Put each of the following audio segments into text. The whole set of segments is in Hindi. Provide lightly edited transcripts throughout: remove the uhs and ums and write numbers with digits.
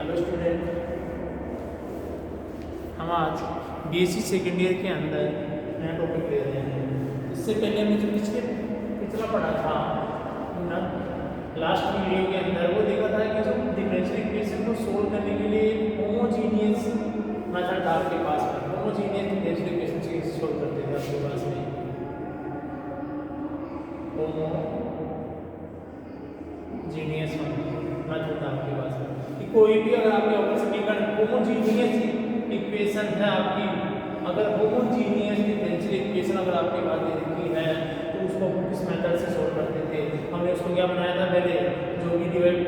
हेलो स्टूडेंट, हम आज बीएससी सेकेंड ईयर के अंदर नया टॉपिक ले रहे हैं। इससे पहले हमने जो पिछला पढ़ा था ना लास्ट वीडियो के अंदर, वो देखा था कि जो डिफरेंशियल इक्वेशन को सोल्व करने के लिए होमोजीनियस मेथड था आपके पास में। होमोजीनियस डिफरेंशियल इक्वेशन से सोल्व करते थे आपके पास में। होमोजीनियस मेथड था आपके पास में कि कोई भी अगर आपके ऊपर समीकरण होमोजीनियस इक्वेशन है आपकी, अगर होमोजीनियस डिफरेंशियल इक्वेशन अगर आपके पास दे रखी है तो उसको हम किस मेथड से सोल्व करते थे। हमने उसको क्या बनाया था पहले, जो भी डिवाइड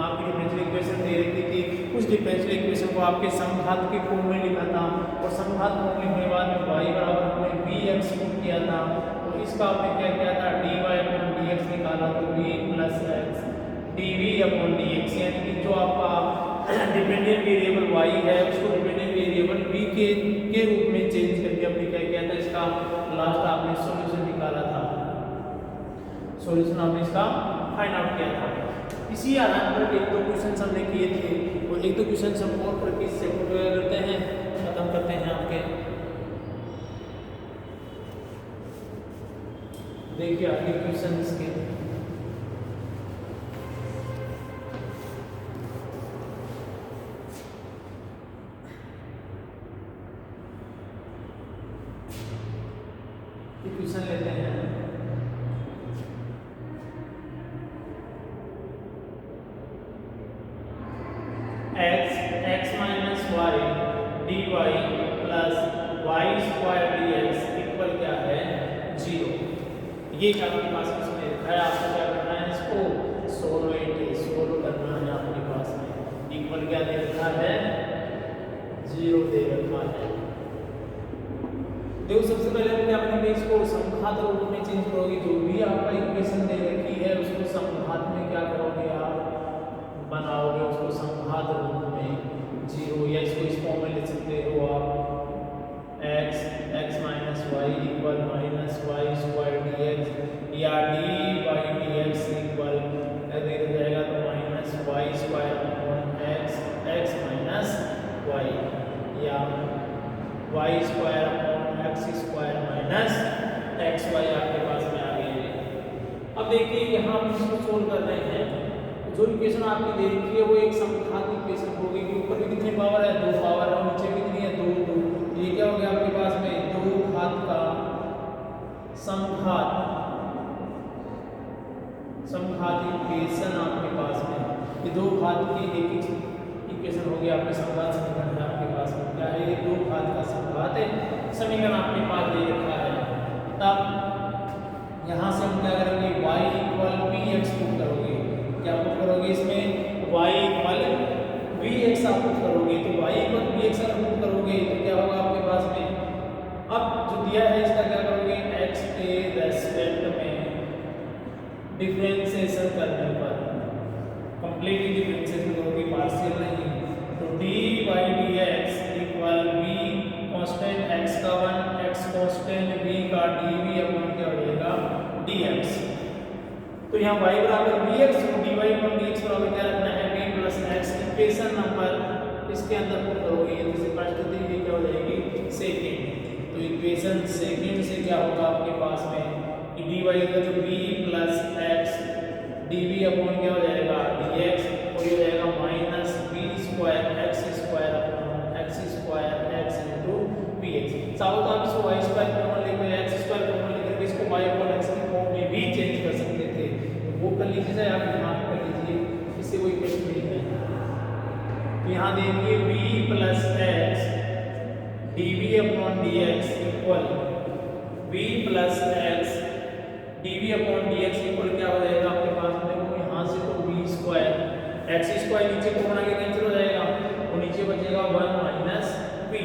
आपकी डिफरेंशियल इक्वेशन दे रखी थी उस डिफरेंशियल इक्वेशन को आपके समघात के फॉर्म में लिखा था, और समघात फॉर्म लिखने के बाद में y बराबर हमने bx पुट किया था, और इसका आपने क्या किया था dy अपॉन dx निकाला, तो b plus x dv upon dx, यानी कि जो आपका डिपेंडेंट वेरिएबल y है उसको डिपेंडेंट वेरिएबल v के रूप में चेंज करके हमने क्या किया था, इसका लास्ट आपने सॉल्यूशन निकाला था, सॉल्यूशन हमने इसका फाइंड आउट किया था। इसी आधार पर एक दो क्वेश्चन हमने किए थे, और एक दो क्वेश्चन हम और प्रैक्टिस से करते हैं, खत्म करते हैं आपके। देखिए आगे क्वेश्चन इसके क्वेश्चन लेते हैं। x minus Y D Y plus Y square D x equal क्या है 0। ये क्या आपके पास इसमें लिखा है, आपको क्या करना है, इसको सोल्व करना है आपके पास में। इक्वल क्या दे रखा है 0 दे रखा है। देखो सबसे पहले हम क्या करेंगे, इसको समघात रूप में चेंज करोगे। जो भी आपका इक्वेशन दे रखी है उसको समघात में क्या करोगे, आप बनाओगे उसको समघात रूप में 0, या इसको इस फॉर्म में लिख सकते हो आप x minus y equal minus y square D x, या d y d x equal दे जाएगा तो minus y square upon x minus y, या y square upon x square minus x y आपके पास में आ गई है। अब देखिए यहाँ हम इसको सोल्व कर रहे हैं। जो इक्वेशन आपकी दे रखी है वो एक समघात इक्वेशन होगी कि ऊपर भी कितनी पावर है 2 पावर, और नीचे कितनी है 2। ये क्या हो गया आपके पास में 2 घात का समघात इक्वेशन आपके पास में। ये 2 घात की एक इक्वेशन हो गया आपके समघात समीकरण है आपके पास में। क्या है ये 2 घात का समघात समीकरण आपके पास दे रखा है। तब यहाँ से हम क्या करेंगे, y इक्वल bx पुट करोगे। क्या पुट करोगे इसमें, y इक्वल bx आप पुट करोगे, तो y इक्वल bx अगर पुट करोगे तो क्या होगा आपके पास में। अब जो दिया है इसका क्या करोगे, x के रेस्पेक्ट में डिफरेंशिएशन करने पर कंप्लीटली डिफरेंशिएशन करोगे, पार्शियल नहीं, तो dy dx equal b constant x का 1 x कांस्टेंट b का dv अपॉन क्या हो जाएगा dx। तो यहाँ y बराबर bx और dy अपॉन dx बराबर क्या रखना है b plus x। Equation number इसके अंदर पुट करोगे, ये जैसे फर्स्ट थी ये क्या हो जाएगी सेकंड। तो इक्वेशन सेकंड से क्या होगा आपके पास में कि dy का जो b plus x dv upon क्या हो जाएगा dx, और ये हो जाएगा minus b square x square upon x square x into bx। चाहो तो आप इसको y स्क्वायर कॉमन लेकर x स्क्वायर कॉमन लेकर इसको y अपॉन x की फॉर्म में भी चेंज कर सकते थे, तो वो कर लीजिए, चाहे आप यहाँ कर लीजिए, इससे कोई क्वेश्चन नहीं है। तो यहाँ देखिए b plus x dv upon dx equal b plus x dv upon dx equal क्या हो जाएगा आपके पास में, देखो यहाँ से तो b स्क्वायर x स्क्वायर नीचे कॉमन आके कैंसिल हो जाएगा, और नीचे बचेगा 1 माइनस b,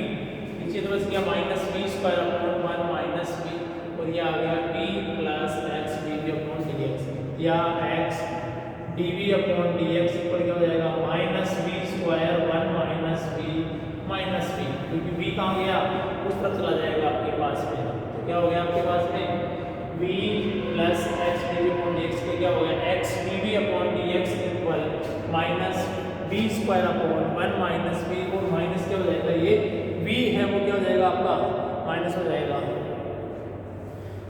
नीचे तो बच गया minus b square upon 1 minus b, और ये आ गया b plus x dv upon dx, या x dv upon dx equal क्या हो जाएगा minus b square 1 minus b minus b, क्योंकि b कहाँ गया उस तरफ चला जाएगा आपके पास में। तो क्या हो गया आपके पास में b plus x dv upon dx, क्या हो गया x dv upon dx equal minus B square upon 1 minus B, और माइनस क्या हो जाएगा, ये बी है वो क्या हो जाएगा आपका माइनस हो जाएगा।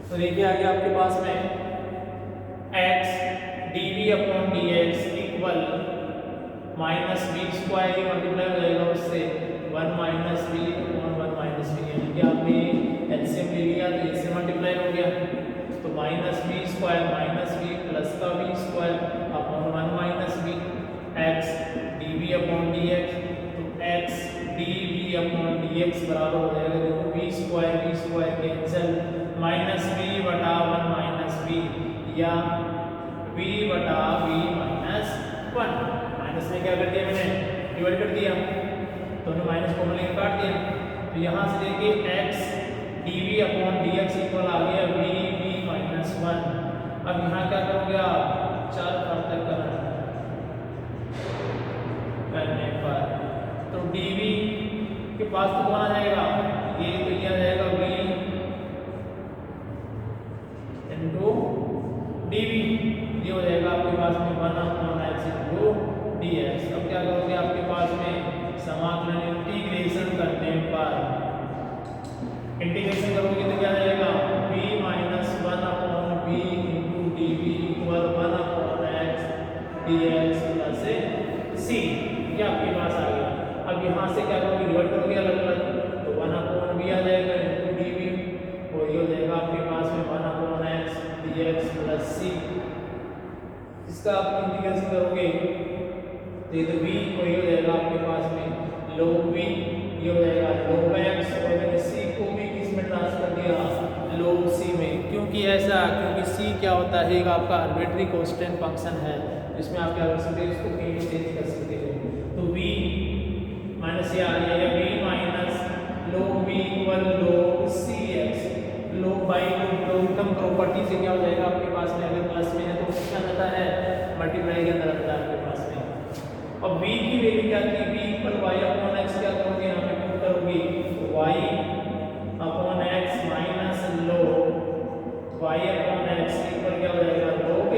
तो देखिए आगे आपके पास में x dv upon dx equal minus B square multiply हो जाएगा उससे 1 minus B upon 1 minus B, यानी कि आपने एलसीएम ले लिया तो इससे मल्टीप्लाई हो गया, तो minus B square minus b plus का b square upon 1 minus b x dv upon dx, तो x dv अपॉन dx बराबर हो जाएगा, देखो b square cancel, minus b बटा 1 माइनस बी या b बटा b माइनस 1, माइनस में क्या कर दिया मैंने डिवाइड कर दिया, दोनों माइनस कॉमन लेके काट दिया, तो यहाँ से देखिए x dv upon dx equal आ गया b माइनस 1। अब यहाँ क्या करोगे आप, चार पृथक्करण करने पर तो dv के पास तो कौन आ जाएगा, ये तो लिया जाएगा b इंटू dv, ये हो जाएगा आपके पास में 1 अपॉन x इंटू dx। अब क्या करोगे आपके पास में समाकलन इंटीग्रेशन करने पर, इंटीग्रेशन करोगे तो क्या जाएगा b minus 1 upon b into dv equal 1 upon x dx plus c, ये आपके पास आ गया। अब यहाँ से क्या करोगे डिवाइड करोगे अलग अलग, तो 1 अपॉन b आ जाएगा इंटू dv, और ये हो जाएगा आपके पास में 1 upon x dx plus c। इसका आप इंटीग्रेशन करोगे तो ये तो b, और ये हो जाएगा आपके पास में log b, ये हो जाएगा log x, और मैंने c को भी किस में ट्रांसफर दिया log c में, क्योंकि ऐसा, क्योंकि c क्या होता है आपका आर्बिट्री कांस्टेंट फंक्शन है, इसमें आप क्या कर सकते हो, इसको कहीं भी चेंज कर सकते हो, तो b माइनस ये आ जाएगा b minus log b equal log cx, log by logarithm property से क्या हो जाएगा आपके पास में, अगर प्लस में है तो क्या आता है मल्टीप्लाई के अंदर आता है आपके पास में। अब b की वैल्यू क्या थी, b equal y upon x, क्या करोगे यहाँ पे पुट करोगे y upon x minus log y upon x equal क्या हो जाएगा log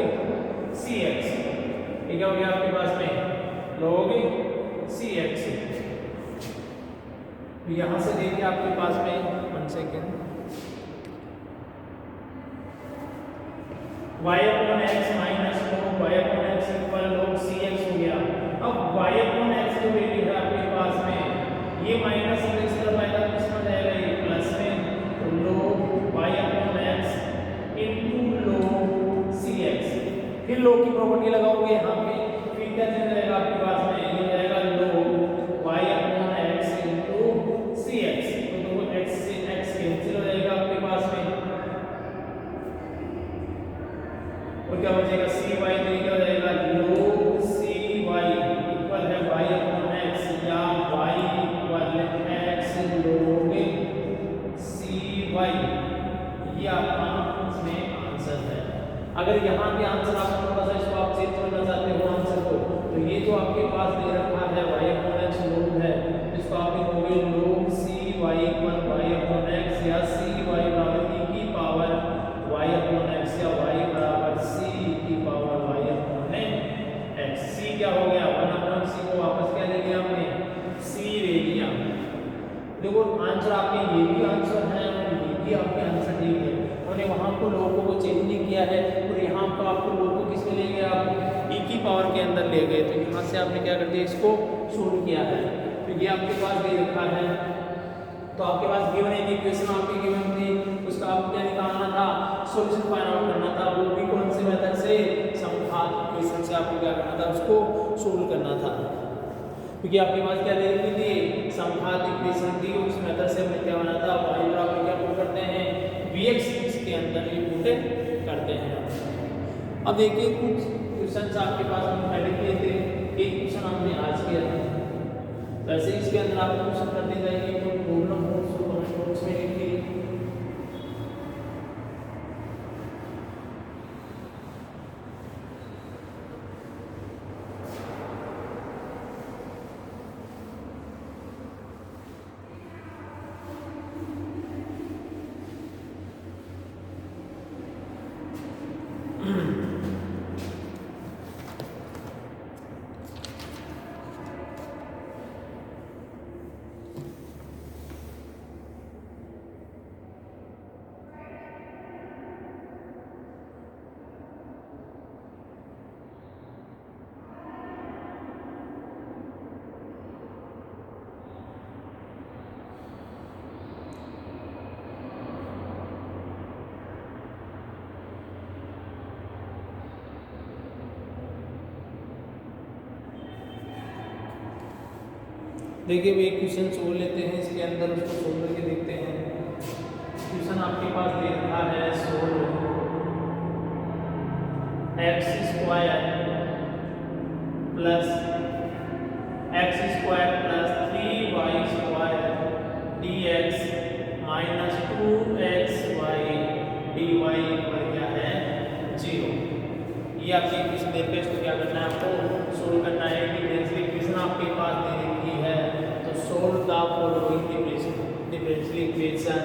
cx, ये क्या हो गया आपके पास में log cx। तो यहाँ से देखिए आपके पास में 1 second, y upon x minus log y upon x equal log cx हो गया। अब y अपॉन x जो वैल्यू है आपके पास में, ये माइनस से इस तरफ आएगा तो किसमें जाएगा ये प्लस में, तो log y upon x into log cx, फिर log की प्रॉपर्टी लगाओगे यहाँ पे, फिर क्या चेंज रहेगा आपके पास में, ये हो जाएगा log y upon x into cx, तो देखो x से x कैंसिल हो जाएगा आपके पास में, और क्या बचेगा cy, तो ये क्या हो जाएगा log cy इक्वल है y अपॉन x या y equal x log cy, ये आपका इसमें आंसर है। अगर यहाँ पे आंसर आपको थोड़ा सा इसको आप चेंज करना चाहते हो आंसर को, तो ये जो आपके पास दे रखा है y अपॉन x log है, इसको आप लिखोगे log cy equal y upon x या cy बराबर e की पावर y अपॉन x या y बराबर c की power y upon x। c क्या हो गया 1 अपॉन c को वापस क्या ले लिया आपने c ले लिया। देखो आंसर आपके ये भी आंसर है और ये भी आपके आंसर ठीक है, उन्होंने वहां को लोगों को चेंज नहीं किया है, और यहाँ पर आपको लोगों को किसमें ले गए, आप e की पावर के अंदर ले गए, तो यहाँ से आपने क्या कर दिया इसको सोल्व किया है। तो ये आपके पास दे रखा है, तो आपके पास गिवन एक इक्वेशन आपकी गिवन थी, उसका आपको क्या निकालना था, सॉल्यूशन फाइंड आउट करना था, वो भी कौन से मेथड से, समघात इक्वेशन से आपको क्या करना था, उसको सोल्व करना था, क्योंकि आपके पास क्या दे रखी थी समघात इक्वेशन थी, उस मेथड से हमने क्या बनाया था y बराबर क्या पुट करते हैं vx, इसके अंदर ये पुट करते हैं। अब देखिए कुछ क्वेश्चंस आपके पास हम पहले किए थे, एक क्वेश्चन हमने आज किया था, वैसे इसके अंदर आपको क्वेश्चन करते जाएंगे, कोई प्रॉब्लम हो तो कमेंट बॉक्स में लिखिए। देखिए भाई क्वेश्चन सोल्व लेते हैं, इसके अंदर उसको सोल्व करके देखते हैं। क्वेश्चन आपके पास दे रखा है solve x square plus 3y square dx minus 2xy dy पर क्या है 0। ये आपकी क्वेश्चन दे रखे, इसको क्या करना है आपको सोल्व करना है। डिफरेंशियल इक्वेशन आपके पास दे रखी है तो solve the following differential equation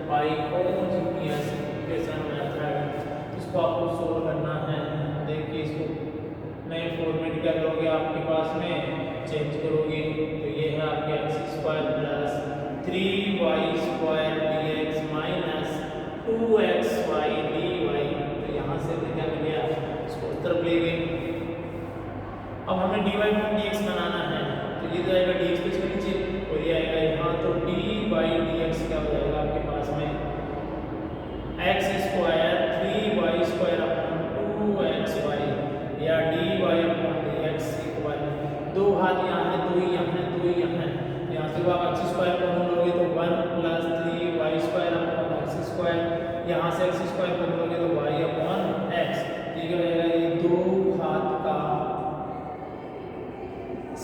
by homogeneous equation method. इसको आपको सोल्व करना है। देखिए इसको नए फॉर्मेट क्या करोगे, आपके पास में चेंज करोगे तो ये है आपके x square plus 3y square dx minus 2xy dy। तो यहाँ से हमें क्या मिल गया, इसको तरफ ले गए। अब हमें dy dx बनाना है तो ये जाएगा dx पे इसके नीचे और ये आएगा यहाँ, तो d/dx क्या हो जाएगा आपके पास में x square 3y square upon 2xy या dy/dx इक्वल, दो हाथ यहाँ है, दो ही यहाँ है, दो ही यहाँ है। यहाँ से आप x स्क्वायर कॉमन लोगे तो 1 plus 3y square upon x square, यहाँ से x स्क्वायर कॉमन लोगे तो y अपॉन x। ठीक है, ये दो हाथ का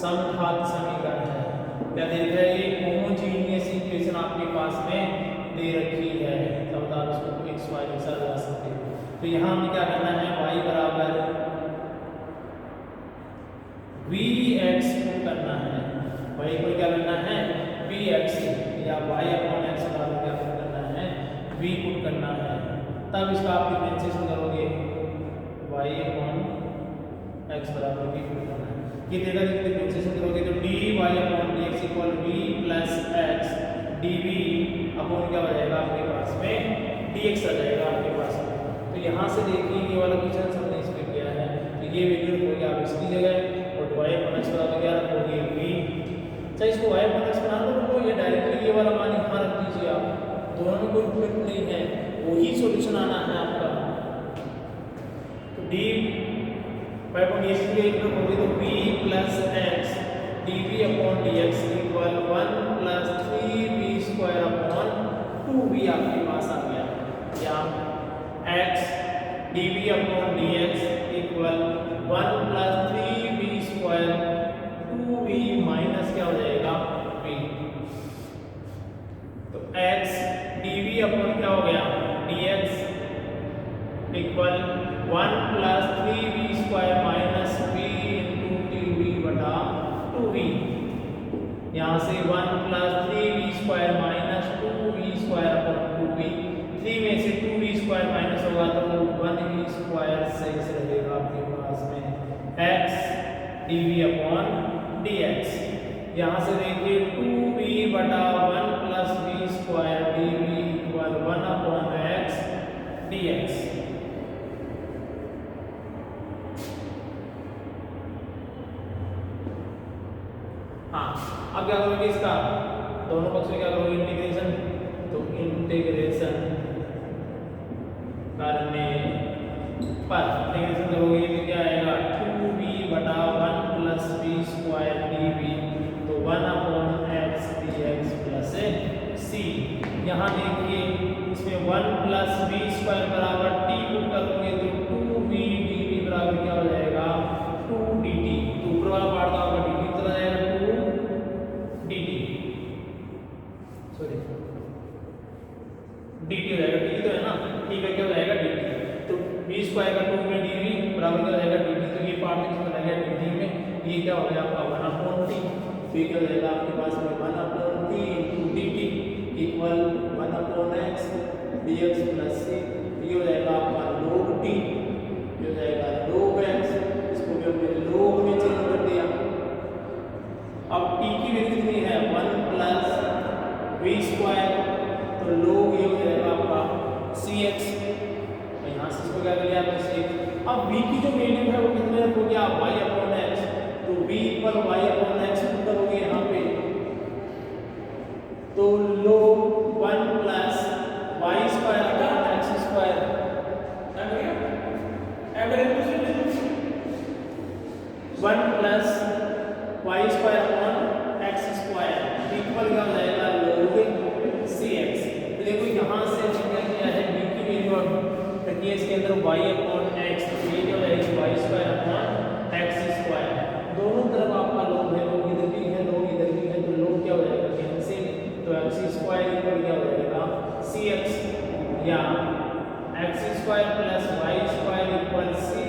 समघात समीकरण है। क्या दे रखा है, ये होमोजेनियस इक्वेशन आपके पास में दे रखी है, तब आप इसको x y के साथ ला सकते हो। तो यहाँ हमें क्या करना है, y बराबर vx करना है, y को क्या करना है vx या y अपॉन x बराबर क्या करना है v पुट करना है। तब इसका आप डिफरेंशिएशन करोगे y अपॉन x बराबर v पुट करना है। ये देगा जब डिफरेंशिएशन करोगे तो dy upon dx equal v plus x dv upon क्या हो जाएगा आपके पास में dx आ जाएगा आपके पास में। तो यहाँ से देखिए ये वाला क्वेश्चन हमने इस पे किया है, तो ये वैल्यू रखोगे आप इसकी जगह और y अपॉन x बराबर क्या रखोगे v। चाहे इसको y अपॉन x बना लो या डायरेक्टली ये वाला मान यहाँ रख दीजिए आप, दोनों में कोई फर्क नहीं है, वही सॉल्यूशन आना है आपका। तो d y अपॉन dx के लिए रखोगे तो v plus x dv upon dx equal 1 plus 3v square upon 2v आपके पास आ गया, या x dv upon dx equal 1 plus 3v square 2v minus क्या हो जाएगा v। तो x dv अपॉन क्या हो गया dx equal 1 plus 3v square minus v into 2v बटा 2v। यहाँ से 1 plus 3v square minus 2v square upon 2v, 3 में से 2v स्क्वायर माइनस होगा तो 1v स्क्वायर शेष रहेगा आपके पास में x dv अपॉन dx। यहाँ से देखिए 2v बटा 1 plus v square dv equal 1 upon x dx। हाँ, अब क्या करोगे इसका दोनों पक्ष में क्या करोगे इंटीग्रेशन, तो इंटीग्रेशन करने पर इंटीग्रेशन करोगे तो क्या आएगा 2v बटा 1 प्लस v स्क्वायर dv, तो 1 upon x dx plus c। यहाँ देखिए इसमें 1 प्लस v स्क्वायर बराबर t पुट करोगे तो 2v dv बराबर क्या हो जाएगा 2 dt, तो ऊपर वाला पार्ट का आपका dt चला जाएगा 2 dt, सॉरी dt हो जाएगा, dt तो है ना, t का क्या हो जाएगा dt, तो v स्क्वायर का 2 में dv बराबर क्या हो जाएगा dt, तो ये पार्ट किसमें रह गया dt में, ये क्या हो गया आपका 1 अपॉन t, फिर क्या हो जाएगा आपके पास में 1 upon t into dt equal 1 upon x dx plus c। ये हो जाएगा आपका log t, ये हो जाएगा log x, इसको भी हमने log में चेंज कर दिया। अब t की वैल्यू कितनी है 1 प्लस v स्क्वायर, तो log ये हो जाएगा आपका cx, तो यहाँ से इसको क्या कर लिया आपने cx। अब v की जो वैल्यू है वो कितने रखोगे आप y अपॉन x, तो v equal y upon x put करोगे यहाँ पे, तो log 1 plus y square upon x square, one plus y square upon x square कि इसके अंदर y अपॉन एक्स, तो ये क्या हो जाएगी Y square upon x square. दोनों तरफ आपका log है, log इधर भी है log इधर भी है, तो log क्या हो जाएगा कैंसिल, तो एक्स स्क्वायर इक्वल क्या हो जाएगा सी एक्स, या x square plus Y square equal सी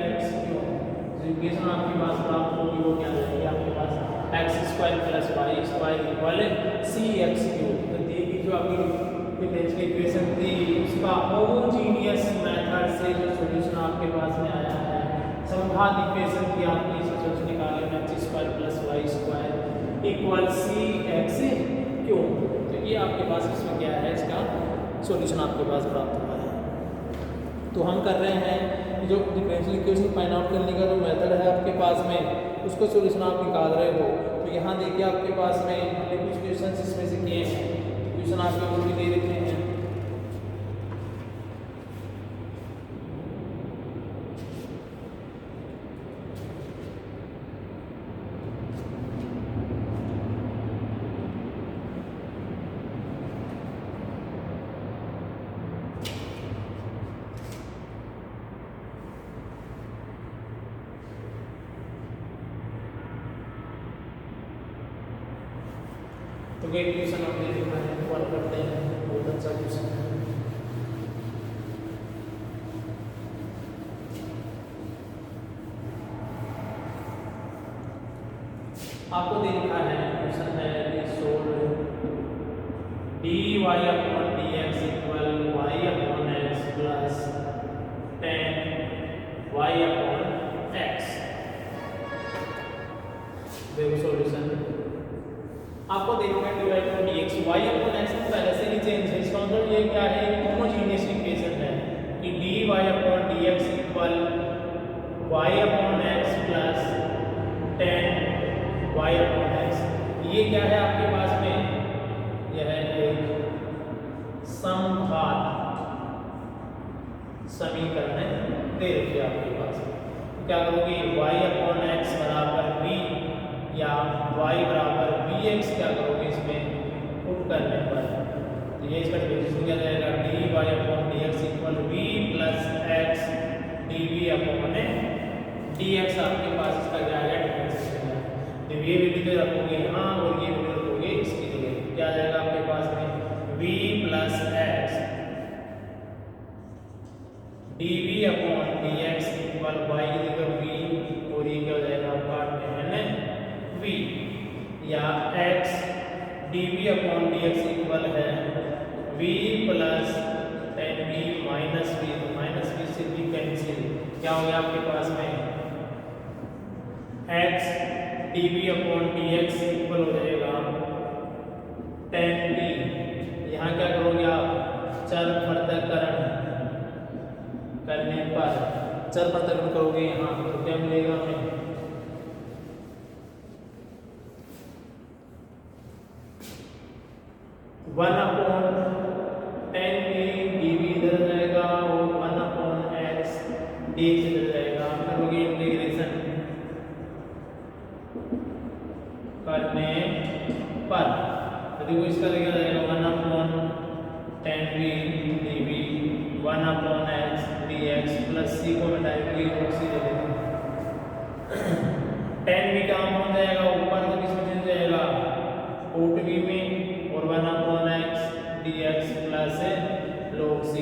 एक्स क्यूब। जो इक्वेशन आपके पास प्राप्त होगी वो क्या हो जाएगी आपके पास x square plus Y square equal सी एक्स क्यूब। तो देखिए जो आपकी डिफरेंशियल इक्वेशन थी उसका होमोजीनियस मेथड से जो सॉल्यूशन आपके पास में आया है, समघात इक्वेशन की आपने इसे सॉल्यूशन निकाले X square plus Y square equal सी एक्स क्यूब। तो ये आपके पास इसमें क्या है, इसका सॉल्यूशन आपके पास प्राप्त हुआ है। तो हम कर रहे हैं जो डिफरेंशियल इक्वेशन फाइंड आउट करने का जो मेथड है आपके पास में, उसको सॉल्यूशन आप निकाल रहे हो। तो यहाँ देखिए आपके पास में हमने कुछ क्वेश्चन इसमें से किए हैं, क्वेश्चन आपके को भी दे रखे हैं। तो ये क्वेश्चन हमने लिखा है, सॉल्व करते हैं। बहुत अच्छा क्वेश्चन है। आपको दे रखा है क्वेश्चन है कि solve dy upon dx equal y upon x plus 10 y upon x। देखो सॉल्यूशन आपको देखना है dy upon dx, y upon x तो पहले से ही चेंज है, इसका मतलब ये क्या है होमोजीनियस इक्वेशन है कि dy upon dx equal y upon x plus 10 y upon x। ये क्या है आपके पास में, यह एक समघात समीकरण दे रखी है आपके पास। तो क्या करोगे y अपॉन x बराबर v या y बराबर vx क्या करोगे इसमें पुट करने पर, तो ये इसका डिफरेंशियल क्या जाएगा dy upon dx equal v plus x dv upon dx। आपके पास इसका क्या है डिफरेंशियल है। तो ये वैल्यू रखोगे यहाँ और ये वैल्यू रखोगे इसके लिए, क्या आ जाएगा आपके पास में v plus x dv upon dx equal y की जगह v और ये क्या हो जाएगा आपका 10 v, या x dv upon dx equal है v plus 10v minus v, तो माइनस v से v कैंसिल, क्या हो गया आपके पास में x dv upon dx equal हो जाएगा 10v। यहाँ क्या करोगे आप चर पृथक्करण करने पर, चर पृथक्करण करोगे यहाँ तो क्या मिलेगा हमें 1 अपॉन 10v dv इधर जाएगा और 1 अपॉन x dx इधर जाएगा। करोगे इंटीग्रेशन करने पर, तो देखो इसका लिखा जाएगा 1 upon 10v dv 1 upon x dx plus c को मिटाएंगे और c दे देंगे। 10v का मान हो जाएगा ऊपर तो किसमें चेंज जाएगा रूट v में, और 1 upon x dx plus log c।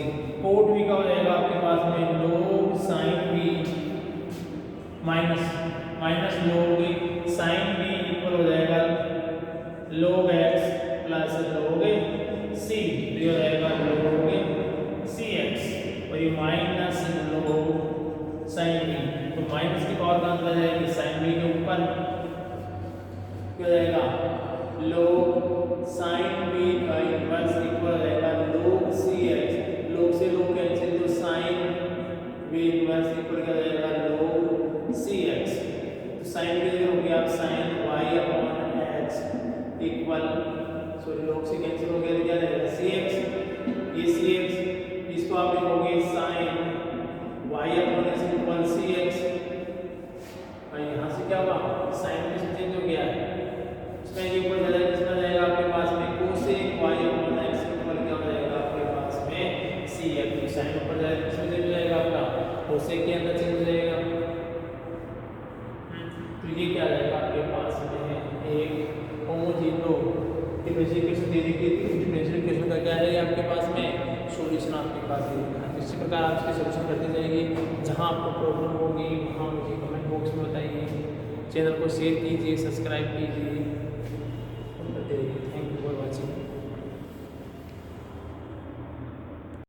Cot v का हो जाएगा आपके पास में log sin v minus log sin v equal हो जाएगा log x plus log c, ये हो जाएगा log cx, और ये माइनस log sin v, तो माइनस की पावर कहाँ चला जाएगी sin v के ऊपर, क्या हो जाएगा log sin v का इनवर्स इक्वल हो जाएगा log cx, log से log कैंसिल तो sin v इनवर्स इक्वल क्या हो जाएगा log cx। तो sin v हो गया आप sin y upon x equal, sorry log से कैंसिल हो गया तो क्या जाएगा cx, ये cx इसको आप लिखोगे sin y upon x equal cx, और यहाँ से क्या हुआ sin v से चेंज हो गया है, इसमें ये ऊपर चला जाएगा, इसमें जाएगा आपके पास में cosec y upon x equal क्या हो जाएगा आपके पास में cx, sin ऊपर जाएगा इसमें जो डिफरेंशियल इक्वेशन दे दी गई थी, डिफरेंशियल इक्वेशन का क्या है आपके पास में सॉल्यूशन आपके पास दे रखा है। इसी प्रकार आप इसकी सॉल्यूशन करते जाइए। जहाँ आपको प्रॉब्लम होगी वहाँ मुझे कमेंट बॉक्स में बताइए। चैनल को शेयर कीजिए, सब्सक्राइब कीजिए।